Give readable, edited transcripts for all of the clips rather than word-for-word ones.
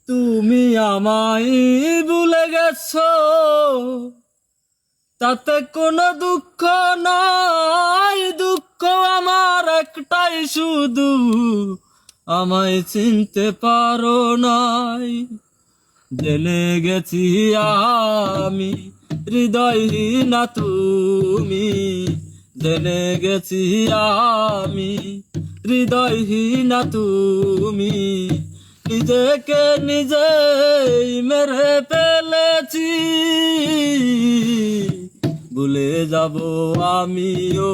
তুমি আমায় ভুলে গেছো, তাতে কোনো দুঃখ নাই। দুঃখ আমার একটাই শুধু, আমায় চিনতে পারো নাই। জেনে গেছি আমি হৃদয়হীনা তুমি, জেনে গেছি আমি হৃদয়হীনা তুমি। নিজেকে নিজেই মেরে ফেলেছি, ভুলে যাব আমিও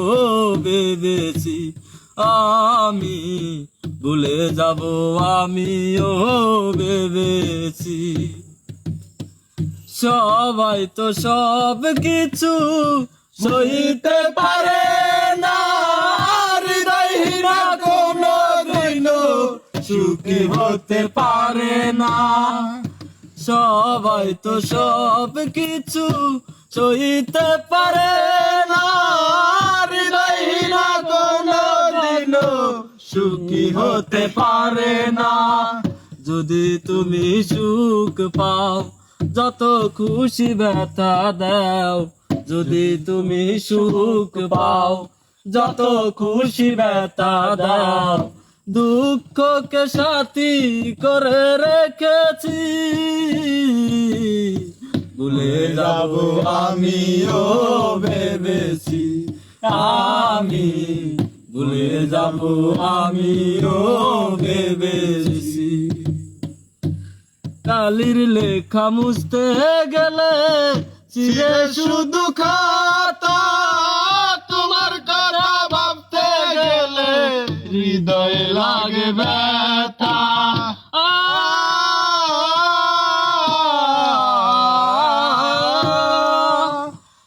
ভেবেছি। আমি ভুলে যাব আমিও ভেবেছি। সবাই তো সব কিছু সইতে পারে না, হৃদয়হীনা কোনো দিনও সুখী হতে পারে না। সবাই তো সব কিছু সইতে পারে না, হৃদয়হীনা কোনো দিনও সুখী হতে পারে না। যদি তুমি সুখ পাও, যত খুশি ব্যথা দাও। যদি তুমি সুখ পাও, যত খুশি ব্যথা দাও। দুঃখকে সাথী করে রেখেছি, ভুলে যাব আমিও ভেবেছি। আমি ভুলে যাব আমিও ভেবেছি। কালির লেখা মুছতে গেলে চিরে শুধু খাতা, তোমার কথা ভাবতে গেলে হৃদয়ে লাগে ব্যথা।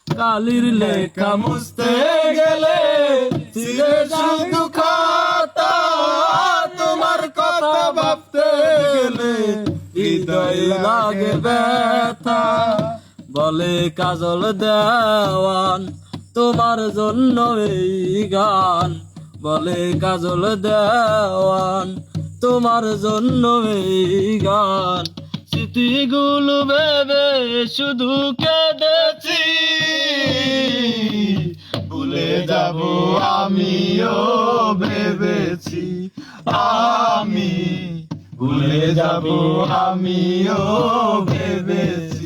কালির লেখা মুছতে গেলে চিরে শুধু খাতা, তোমার কথা ভাবতে গেলে হৃদয়ে লাগে ব্যথা। বলে কাজল দেওয়ান তোমার জন্য এই গান, বলে কাজল দেওয়ান তোমার জন্য এই গান। স্মৃতিগুলো ভেবে শুধু কেঁদেছি, ভুলে যাব আমিও ভেবেছি। আমি ভুলে যাব আমিও ভেবেছি।